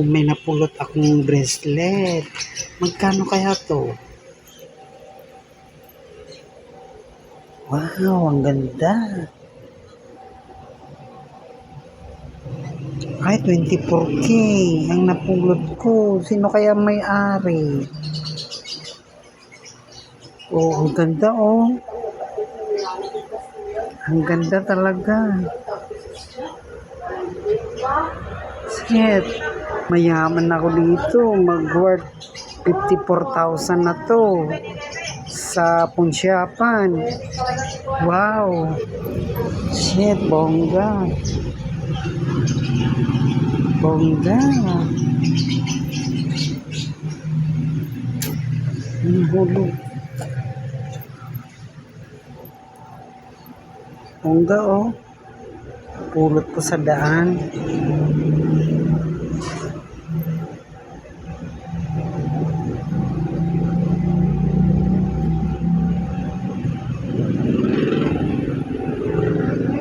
May napulot akong bracelet. Magkano kaya to? Wow, ang ganda. Ay, 24K ang napulot ko. Sino kaya may-ari? Oh, ang ganda oh. Ang ganda talaga. Shit. Mayaman ako dito. Mag-worth 54,000 na to. Sa Punsyapan. Wow. Shit, bongga. Bongga. Ang hulog. Bongga oh. Pulot ko sa daan.